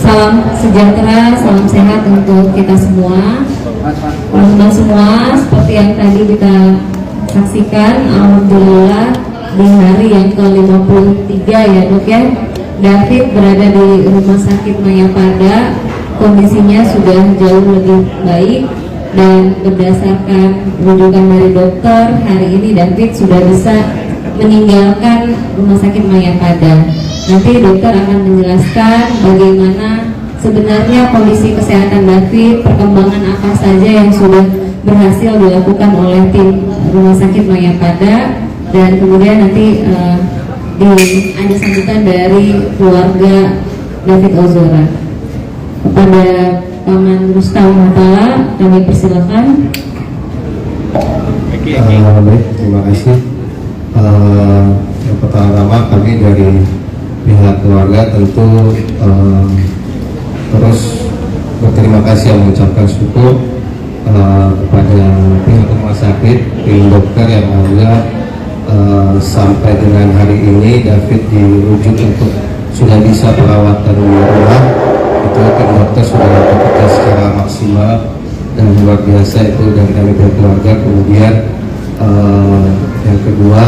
Salam sejahtera, salam sehat untuk kita semua. Teman-teman semua, seperti yang tadi kita saksikan, alhamdulillah di hari yang ke-53 ya dok ya, David berada di Rumah Sakit Mayapada. Kondisinya sudah jauh lebih baik dan berdasarkan rujukan dari dokter, hari ini David sudah bisa meninggalkan Rumah Sakit Mayapada. Nanti dokter akan menjelaskan bagaimana sebenarnya kondisi kesehatan David, perkembangan apa saja yang sudah berhasil dilakukan oleh tim Rumah Sakit Mayapada, dan kemudian nanti ada sambutan dari keluarga David Ozora. Kepada Paman Rustam Matala kami persilakan. Baik, terima kasih. Yang pertama kami dari pihak keluarga tentu terus berterima kasih dan mengucapkan syukur kepada pihak rumah sakit, tim dokter yang ada sampai dengan hari ini David dirujuk untuk sudah bisa perawatan di rumah. Itu tim dokter sudah bekerja secara maksimal dan luar biasa itu dari kami pihak keluarga. Kemudian yang kedua,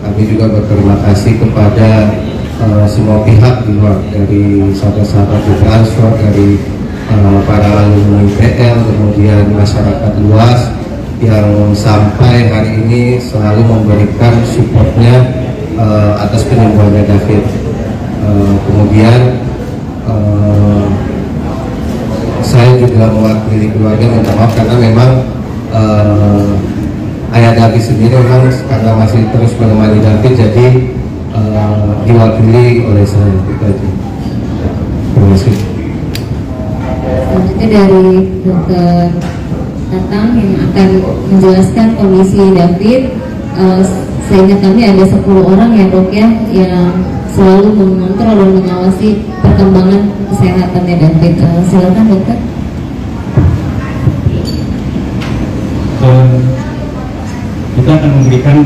kami juga berterima kasih kepada semua pihak di luar, dari sahabat-sahabat di transfer, dari para alumni PL, kemudian masyarakat luas yang sampai hari ini selalu memberikan supportnya atas penyembuhannya David. Kemudian saya juga mewakili keluarga minta maaf karena memang ayah David sendiri memang karena masih terus menemani David, jadi diwakili oleh saya. Itu aja. Terima kasih. Selanjutnya dari Dokter Tatang yang akan menjelaskan kondisi David. Seingat kami ada 10 orang ya dok ya, yang selalu mengontrol dan mengawasi perkembangan kesehatannya David. Silakan dokter. Kita akan memberikan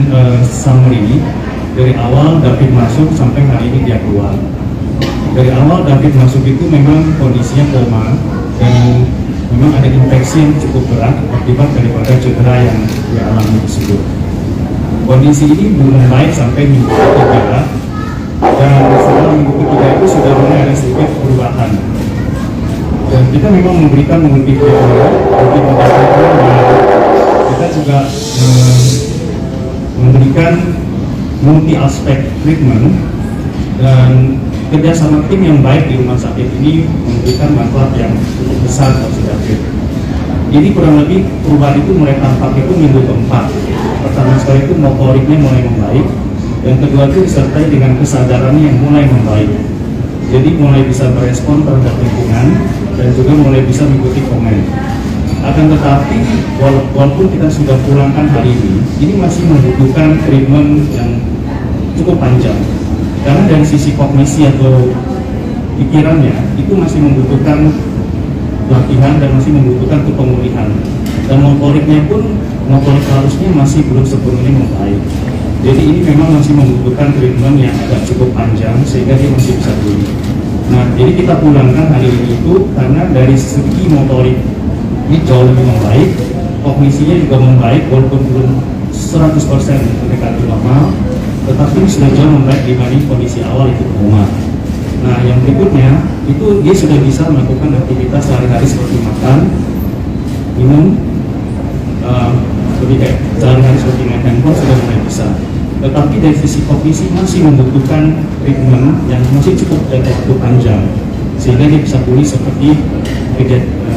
summary dari awal David masuk sampai hari ini dia keluar. Dari awal David masuk itu memang kondisinya koma dan memang ada infeksi yang cukup berat akibat daripada cedera yang dialami tersebut. Kondisi ini belum baik sampai minggu ketiga, dan setelah minggu ketiga itu sudah mulai ada sedikit perubahan. Dan kita memang memberikan multi kita juga memberikan multi aspek treatment, dan kerjasama tim yang baik di rumah sakit ini memberikan manfaat yang cukup besar bagi David. Jadi kurang lebih perubahan itu mulai tampak itu minggu keempat. Pertama sekali itu motoriknya mulai membaik, dan kedua itu disertai dengan kesadarannya yang mulai membaik. Jadi mulai bisa berespon terhadap lingkungan dan juga mulai bisa mengikuti komen. Akan tetapi walaupun kita sudah pulangkan hari ini masih membutuhkan treatment yang cukup panjang. Karena dari sisi kognisi atau pikirannya itu masih membutuhkan latihan dan masih membutuhkan pemulihan. Dan motoriknya pun, motorik halusnya masih belum sepenuhnya membaik. Jadi ini memang masih membutuhkan treatment yang agak cukup panjang sehingga dia masih bisa pulih. Nah, jadi kita pulangkan hari ini itu karena dari segi motorik ini jauh lebih membaik, kognisinya juga membaik walaupun belum 100% mendekati normal, tetapi ini sudah jauh membaik dibanding kondisi awal itu koma. Nah, yang berikutnya itu dia sudah bisa melakukan aktivitas sehari-hari seperti makan, minum, lebih kayak sehari-hari seperti main handphone sudah mulai bisa. Tetapi dari sisi kognisi masih membutuhkan treatment yang masih cukup jangka waktu panjang sehingga dia bisa pulih seperti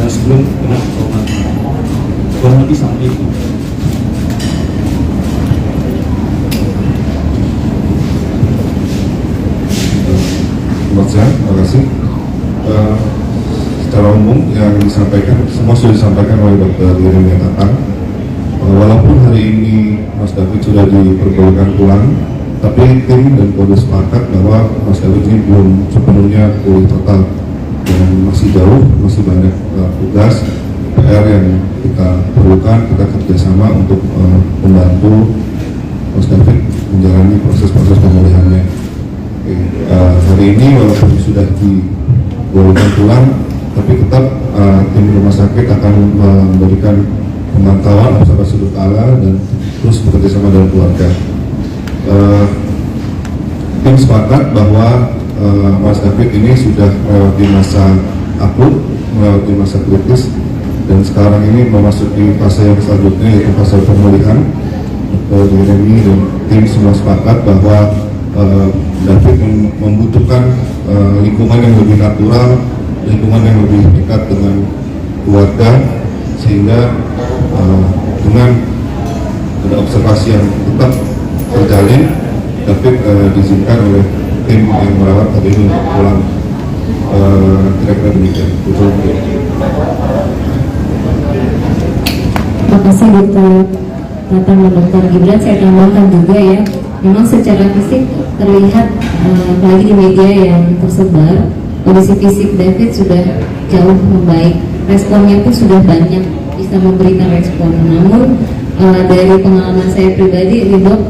sebelum kena trauma. Kurang lebih sampai itu. Terima kasih. Secara umum yang disampaikan semua sudah disampaikan oleh Dr. Irina Tatang. Walaupun hari ini Mas David sudah diperbolehkan pulang, tapi tim dan polda sepakat bahwa Mas David ini belum sepenuhnya pulih total dan masih jauh, masih banyak tugas PR yang kita perlukan. Kita kerjasama untuk membantu Mas David menjalani proses-proses pemulihannya. Hari ini walaupun sudah diperbolehkan pulang, tapi tetap tim rumah sakit akan memberikan pemantauan observasi berkala dan terus bekerja sama dengan keluarga. Tim sepakat bahwa Mas David ini sudah melewati masa akut, melewati masa kritis, dan sekarang ini memasuki fase yang selanjutnya, yaitu fase pemulihan. Jeremy dan tim semua sepakat bahwa David membutuhkan lingkungan yang lebih natural, lingkungan yang lebih dekat dengan keluarga, sehingga dengan ada observasi yang tetap terjalin, David diizinkan oleh tim yang merawat tadi ini untuk pulang. Kira-kira demikian. Terima kasih Dr. Tatang dan Dr. Gibran. Saya tambahkan juga ya, memang secara fisik terlihat apalagi di media yang tersebar, kondisi fisik David sudah jauh membaik, responnya pun sudah banyak bisa memberikan respon. Namun dari pengalaman saya pribadi, Dok,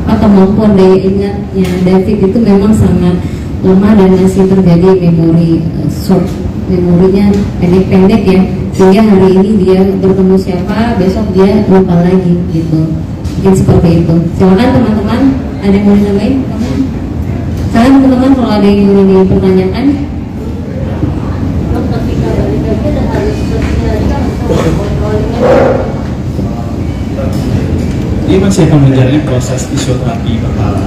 kemampuan daya ingatnya David itu memang sangat lemah dan masih terjadi memori short, memorinya pendek-pendek ya, sehingga hari ini dia bertemu siapa, besok dia lupa lagi gitu. Mungkin seperti itu. Silakan teman-teman, ada yang mau ditambahin? Silakan teman-teman kalau ada yang ingin dipertanyakan. Dia masih akan menjalani proses fisioterapi berkala.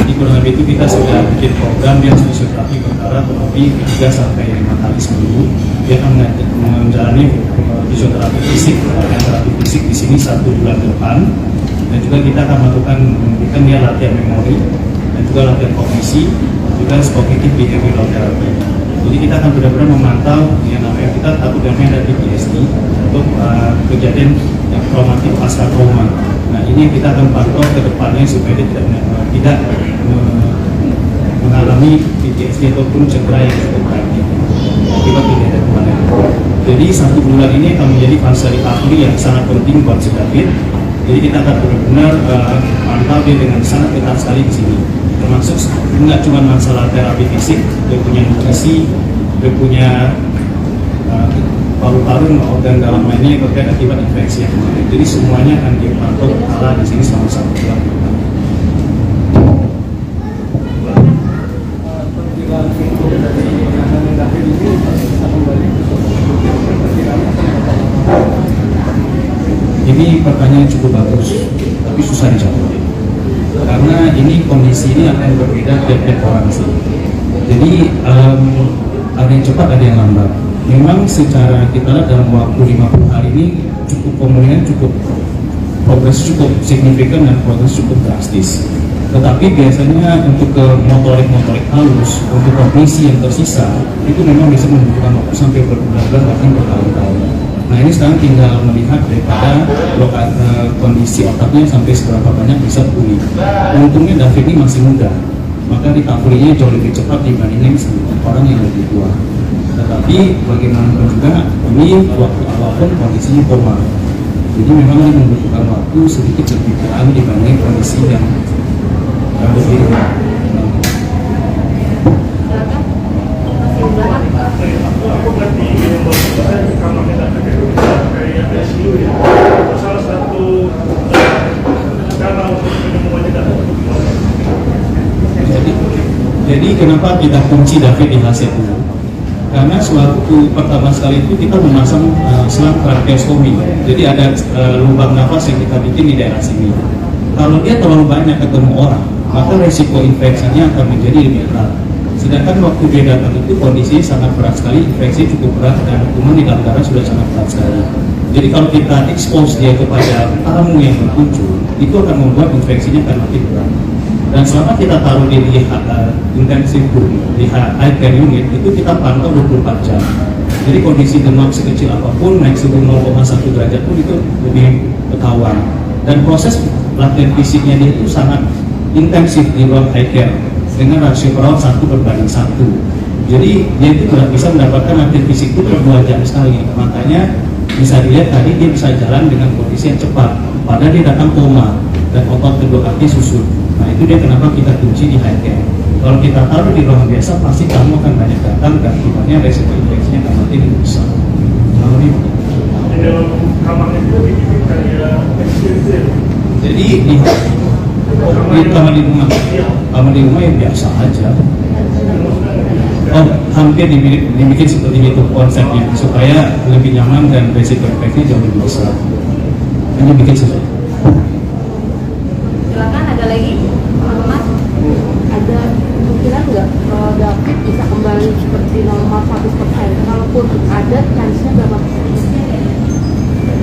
Di kurang lebih itu kita sudah bikin program yang fisioterapi berkala kurang lebih 3 sampai 5 kali seminggu. Dia akan menjalani fisioterapi fisik dan terapi fisik di sini 1 bulan ke depan. Dan juga kita akan memberikan dia latihan memori dan juga latihan kognisi, juga cognitive behavioral therapy. Jadi kita akan benar-benar memantau yang namanya, kita takut namanya ada PTSD untuk kejadian yang traumatik pasca trauma. Nah ini yang kita akan pantau ke depannya supaya dia tidak mengalami PTSD ataupun cedera yang cukup berat akibat kejadian kemarin. Jadi 1 bulan ini akan menjadi fase recovery yang sangat penting buat si David. Jadi kita akan benar-benar pantau dia dengan sangat ketat sekali di sini. Termasuk nggak cuma masalah terapi fisik, dia punya nutrisi, dia punya paru-paru organ dalam lainnya yang terkait akibat infeksi yang kemarin. Jadi semuanya akan dipantau berkala di sini selama 1 bulan. Ini pertanyaan cukup bagus, tapi susah dijawab. Karena ini kondisi ini akan berbeda tiap orang sih. Jadi ada yang cepat, ada yang lambat. Memang secara kita lihat dalam waktu 50 hari ini cukup pemulihan, progres cukup signifikan dan progres cukup drastis. Tetapi biasanya untuk ke motorik halus, untuk kognisi yang tersisa, itu memang bisa membutuhkan waktu sampai berbulan-bulan bahkan bertahun-tahun. Nah ini sekarang tinggal melihat daripada kondisi otaknya sampai seberapa banyak bisa pulih. Untungnya David ini masih muda, maka recovery-nya jauh lebih cepat dibandingkan orang yang lebih tua. Tetapi bagaimanapun juga ini waktu apapun kondisinya koma. Jadi memang ini membutuhkan waktu sedikit lebih kurang dibanding kondisi yang lebih Jadi kenapa kita kunci David di HC2? Karena sewaktu pertama sekali itu kita memasang selang tracheostomi. Jadi ada lubang nafas yang kita bikin di daerah sini. Kalau dia terlalu banyak ketemu orang, maka resiko infeksinya akan menjadi lebih berat. Sedangkan waktu dia datang itu kondisinya sangat berat sekali, infeksi cukup berat dan kuman di dalam darah sudah sangat berat sekali. Jadi kalau kita expose dia kepada tamu yang berkunjung, itu akan membuat infeksinya akan makin berat. Dan selama kita taruh dia di intensive room, di high care unit, itu kita pantau 24 jam. Jadi kondisi demam sekecil apapun, naik suhu 0,1 derajat pun itu lebih ketahuan. Dan proses latihan fisiknya dia itu sangat intensif di ruang high care dengan rasio perawat 1:1. Jadi dia itu bisa mendapatkan latihan fisik itu per 2 jam sekali. Makanya bisa dilihat tadi dia bisa jalan dengan kondisi yang cepat, padahal dia datang koma dan otot kedua kaki susut. Nah itu dia kenapa kita kunci di high care. Kalau kita taruh di ruangan biasa, pasti kamu akan banyak datang dan akibatnya resiko infeksinya akan makin besar. Jadi Di dalam kamar itu dibikin kayak eksklusif. Jadi di kamar di rumah yang biasa aja. Oh, hampir dibikin seperti itu konsepnya supaya lebih nyaman dan resiko infeksi jauh lebih besar. Hanya bikin sesuatu. Silakan, ada lagi teman-teman. Ada kemungkinan nggak kalau David bisa kembali seperti normal 100%? Kalaupun ada, chance-nya berapa persen?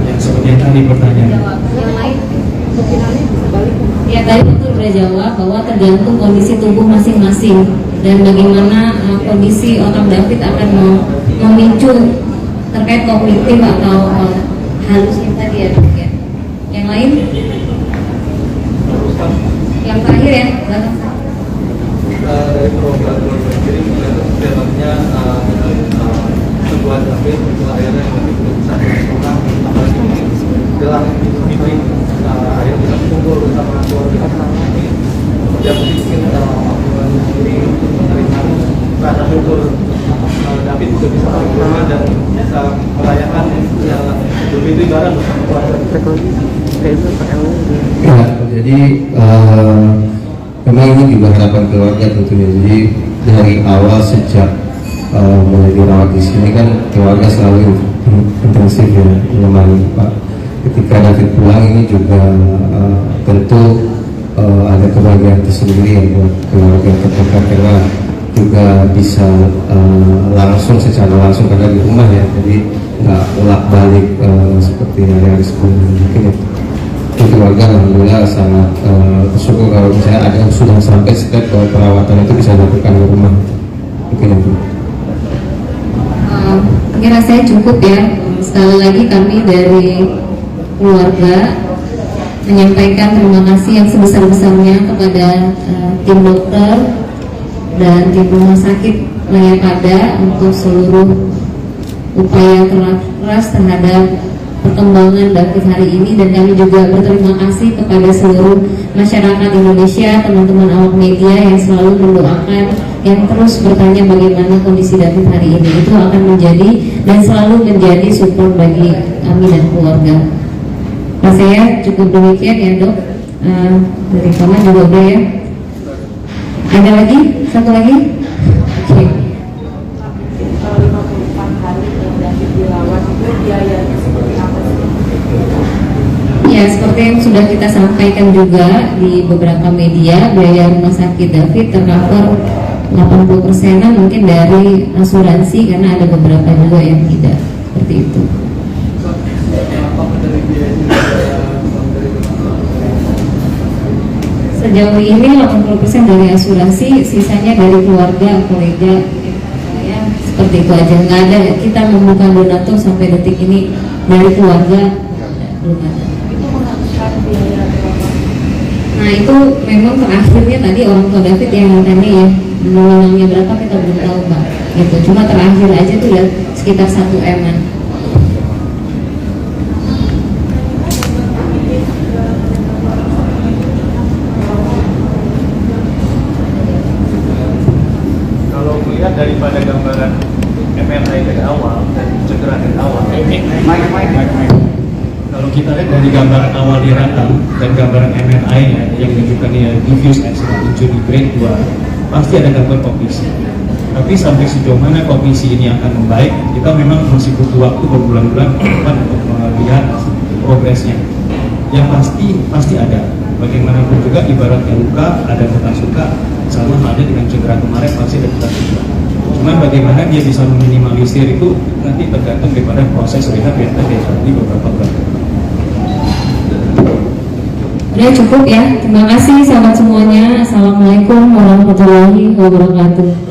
Ya, seperti yang tadi pertanyaan. Yang lain? Kemungkinannya bisa balik? Ya, tadi betul sudah jawab bahwa tergantung kondisi tubuh masing-masing dan bagaimana kondisi otak David akan memicu terkait kognitif atau halusnya tadi ya, Dok, ya. Yang lain? Yang terakhir ya, belakang. Dari program jadi dalamnya sebuah David akhirnya lebih besar orang apalagi jelang meeting akhirnya bisa kumpul bersama keluarga ini yang mungkin ini rasa syukur David juga bisa berkurang dan bisa merayakan begitu bareng bersama keluarga. Ya, jadi memang ini juga harapan keluarga tentunya. Jadi dari awal sejak mulai dirawat di sini kan keluarga selalu intensif ya menemani Pak. Ketika David pulang ini juga tentu ada kebahagiaan tersendiri ya buat keluarga terdekat karena juga bisa langsung secara langsung karena di rumah ya, jadi nggak bolak balik seperti hari-hari sebelumnya. Mungkin itu keluarga alhamdulillah sangat bersyukur kalau misalnya ada yang sudah sampai step bahwa perawatan itu bisa dilakukan di rumah. Mungkin itu. Kira saya cukup ya. Sekali lagi kami dari keluarga menyampaikan terima kasih yang sebesar-besarnya kepada tim dokter dan tim rumah sakit Mayapada untuk seluruh upaya keras terhadap perkembangan David hari ini, dan kami juga berterima kasih kepada seluruh masyarakat Indonesia, teman-teman awak media yang selalu mendoakan, yang terus bertanya bagaimana kondisi David hari ini. Itu akan menjadi dan selalu menjadi support bagi kami dan keluarga. Nah, saya cukup demikian ya, Dok. Dari kamu juga udah ya. Ada lagi? Satu lagi? Oke. 54 hari yang David dirawat itu biayanya seperti apa sih? Ya, seperti yang sudah kita sampaikan juga di beberapa media, biaya rumah sakit David tercover 80%-an mungkin dari asuransi, karena ada beberapa juga yang tidak seperti itu. Sejauh ini 80% dari asuransi, sisanya dari keluarga, kolega, ya, seperti itu aja. Nggak ada kita membuka donatur sampai detik ini dari keluarga, belum ada. Itu menghabiskan biaya berapa? Nah, itu memang terakhirnya tadi orang tua David yang tanya ya, nominalnya berapa kita belum tahu Mbak. Gitu. Cuma terakhir aja tuh udah sekitar 1 M-an. Kalau melihat daripada gambaran MRI dari awal dan cedera dari awal, kalau kita lihat dari gambaran awal di rakam dan gambaran MRI-nya yang menunjukkan dia diffuse axonal injury grade 2, pasti ada gangguan kognisi. Tapi sampai sejauh mana kognisi ini akan membaik, kita memang masih butuh waktu berbulan-bulan ke depan untuk melihat progresnya. Yang pasti ada. Bagaimanapun juga ibaratnya luka, ada bekas luka, sama halnya dengan cedera kemarin pasti ada bekas luka. Cuman bagaimana dia bisa meminimalisir itu nanti tergantung daripada proses rehab yang tadi di beberapa bulan. Udah cukup ya. Terima kasih sahabat semuanya. Assalamualaikum warahmatullahi wabarakatuh.